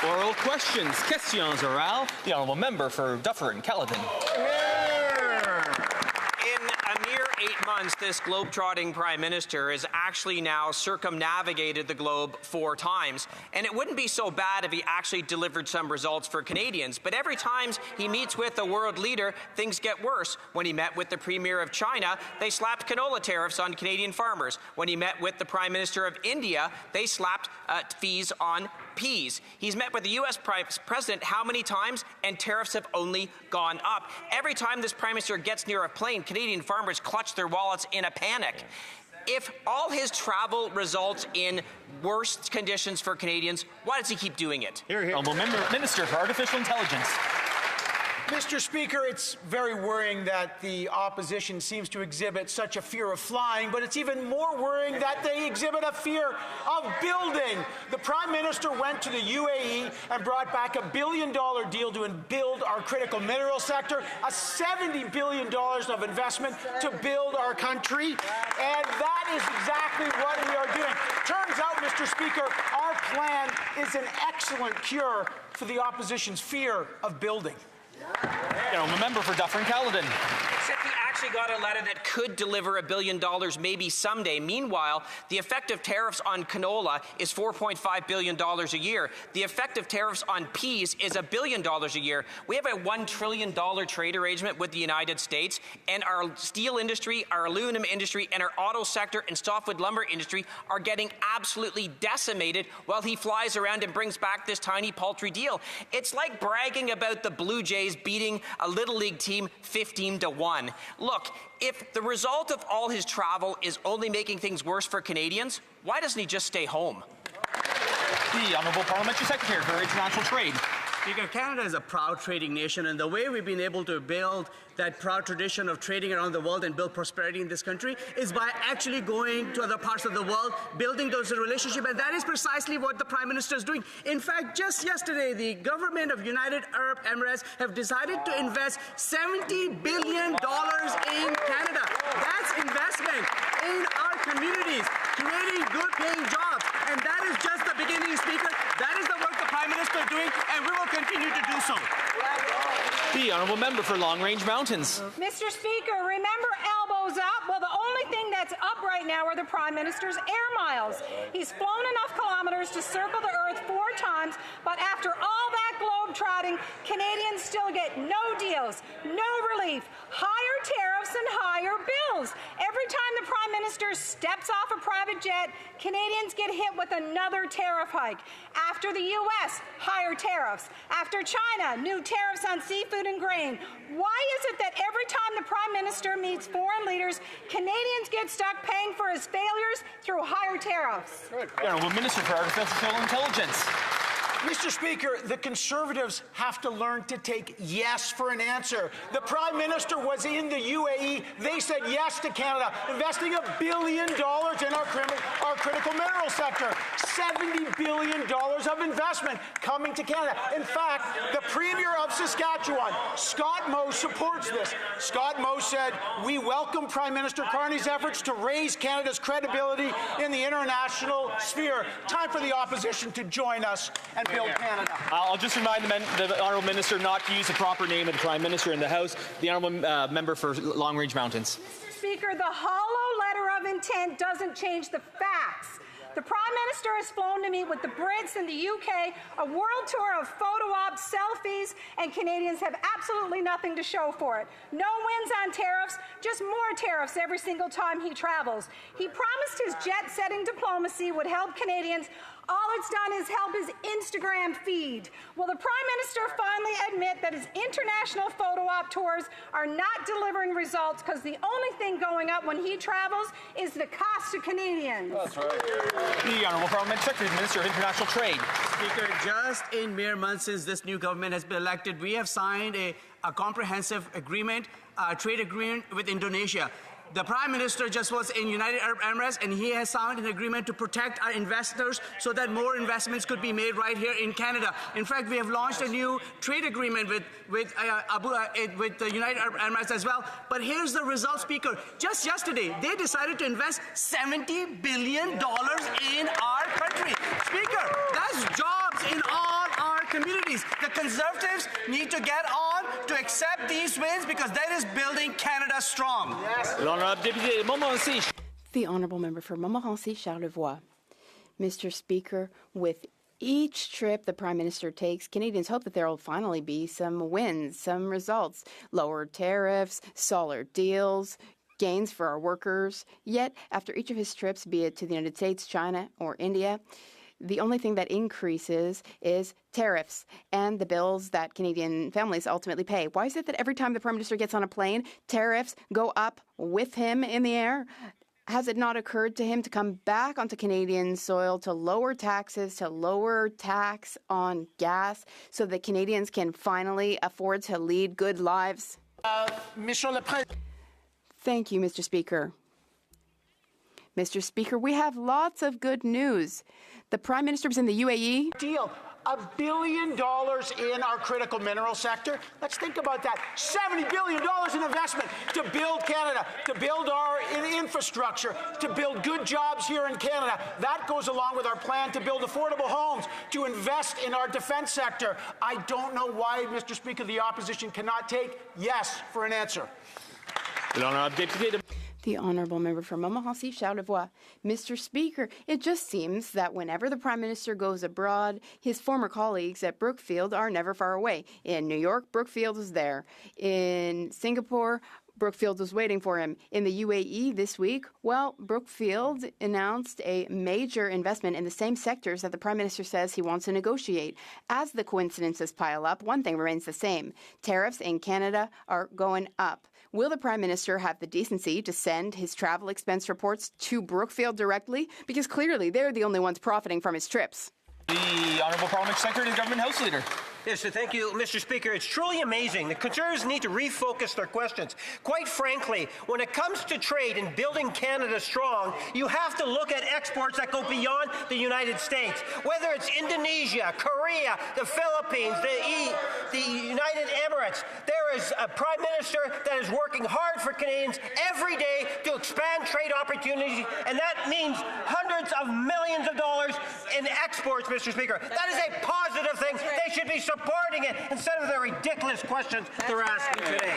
Oral questions. Questions orales. The honourable member for Dufferin-Caledon. In a mere 8 months, this globe-trotting Prime Minister has actually now circumnavigated the globe 4 times. And it wouldn't be so bad if he actually delivered some results for Canadians. But every time he meets with a world leader, things get worse. When he met with the Premier of China, they slapped canola tariffs on Canadian farmers. When he met with the Prime Minister of India, they slapped fees on peas. He's met with the U.S. President how many times? And tariffs have only gone up. Every time this Prime Minister gets near a plane, Canadian farmers clutch their wallets in a panic. If all his travel results in worse conditions for Canadians, why does he keep doing it? Honourable Minister for Artificial Intelligence. Mr. Speaker, it's very worrying that the opposition seems to exhibit such a fear of flying, but it's even more worrying that they exhibit a fear of building. The Prime Minister went to the UAE and brought back $1 billion deal to build our critical mineral sector, a $70 billion of investment to build our country, and that is exactly what we are doing. Turns out, Mr. Speaker, our plan is an excellent cure for the opposition's fear of building. Honourable member for Dufferin-Caledon. Except he actually got a letter that could deliver $1 billion maybe someday. Meanwhile, the effective tariffs on canola is $4.5 billion a year. The effective tariffs on peas is $1 billion a year. We have a $1 trillion trade arrangement with the United States, and our steel industry, our aluminum industry, and our auto sector and softwood lumber industry are getting absolutely decimated while he flies around and brings back this tiny paltry deal. It's like bragging about the Blue Jays beating a Little League team 15-1. Look, if the result of all his travel is only making things worse for Canadians, why doesn't he just stay home? The Honourable Parliamentary Secretary for International Trade. Speaker, Canada is a proud trading nation, and the way we've been able to build that proud tradition of trading around the world and build prosperity in this country is by actually going to other parts of the world, building those relationships, and that is precisely what the Prime Minister is doing. In fact, just yesterday, the government of United Arab Emirates have decided to invest $70 billion in Canada. That's investment in our communities, creating good-paying jobs, and that is just the beginning, Speaker. That is the work the Prime Minister is doing, and we will continue to do so. The Honourable Member for Long Range Mountains. Mr. Speaker, remember elbows up? Well, the only thing that's up right now are the Prime Minister's air miles. He's flown enough kilometers to circle the Earth 4 times, but after all that globe-trotting, Canadians still get no deals, no relief, higher tariffs and higher bills. Every time the Prime Minister steps off a private jet, Canadians get hit with another tariff hike. After the U.S., higher tariffs. After China, new tariffs on seafood and grain. Why is it that every time the Prime Minister meets foreign leaders, Canadians get stuck paying for his failures through higher tariffs? The Honourable Minister for Artificial Intelligence. Mr. Speaker, the Conservatives have to learn to take yes for an answer. The Prime Minister was in the UAE. They said yes to Canada, investing $1 billion in our critical mineral sector. $70 billion of investment coming to Canada. In fact, the Premier of Saskatchewan, Scott Moe, supports this. Scott Moe said, "We welcome Prime Minister Carney's efforts to raise Canada's credibility in the international sphere." Time for the opposition to join us and build Canada. I'll just remind the Honourable Minister not to use the proper name of the Prime Minister in the House. The Honourable Member for Long Range Mountains. Mr. Speaker, the hollow letter of intent doesn't change the facts. The Prime Minister has flown to meet with the Brits and the UK, a world tour of photo ops, selfies, and Canadians have absolutely nothing to show for it. No wins on tariffs, just more tariffs every single time he travels. He promised his jet-setting diplomacy would help Canadians. All it's done is help his Instagram feed. Will the Prime Minister finally admit that his international photo op tours are not delivering results because the only thing going up when he travels is the cost to Canadians? That's right. The Honourable Parliamentary Secretary, Minister of International Trade. Speaker, just in mere months since this new government has been elected, we have signed a comprehensive agreement, trade agreement with Indonesia. The Prime Minister just was in United Arab Emirates, and he has signed an agreement to protect our investors so that more investments could be made right here in Canada. In fact, we have launched a new trade agreement with the United Arab Emirates as well. But here's the result, Speaker. Just yesterday, they decided to invest $70 billion in our country. Speaker, that's jobs in all our communities. The Conservatives need to get on to accept these wins because that is building Canada strong. The Honourable Member for Montmorency-Charlevoix. Mr. Speaker, with each trip the Prime Minister takes, Canadians hope that there will finally be some wins, some results, lower tariffs, solid deals, gains for our workers. Yet, after each of his trips, be it to the United States, China, or India, the only thing that increases is tariffs and the bills that Canadian families ultimately pay. Why is it that every time the Prime Minister gets on a plane, tariffs go up with him in the air? Has it not occurred to him to come back onto Canadian soil to lower taxes, to lower tax on gas so that Canadians can finally afford to lead good lives? Monsieur le Président. Thank you, Mr. Speaker. Mr. Speaker, we have lots of good news. The Prime Minister was in the UAE. Deal. $1 billion in our critical mineral sector. Let's think about that. $70 billion in investment to build Canada, to build our infrastructure, to build good jobs here in Canada. That goes along with our plan to build affordable homes, to invest in our defense sector. I don't know why, Mr. Speaker, the opposition cannot take yes for an answer. The Honourable Member for Montmorency-Charlevoix. Mr. Speaker, it just seems that whenever the Prime Minister goes abroad, his former colleagues at Brookfield are never far away. In New York, Brookfield is there. In Singapore, Brookfield was waiting for him. In the UAE this week, well, Brookfield announced a major investment in the same sectors that the Prime Minister says he wants to negotiate. As the coincidences pile up, one thing remains the same. Tariffs in Canada are going up. Will the Prime Minister have the decency to send his travel expense reports to Brookfield directly? Because clearly they're the only ones profiting from his trips. The Honourable Parliamentary Secretary and Government House Leader. Yes, so thank you, Mr. Speaker. It's truly amazing. The Conservatives need to refocus their questions. Quite frankly, when it comes to trade and building Canada strong, you have to look at exports that go beyond the United States. Whether it's Indonesia, Korea, the Philippines, the United Emirates, there is a Prime Minister that is working hard for Canadians every day to expand trade opportunities, and that means hundreds of millions of dollars in exports, Mr. Speaker. That is a positive thing. They should be supporting it instead of the ridiculous questions they're asking today.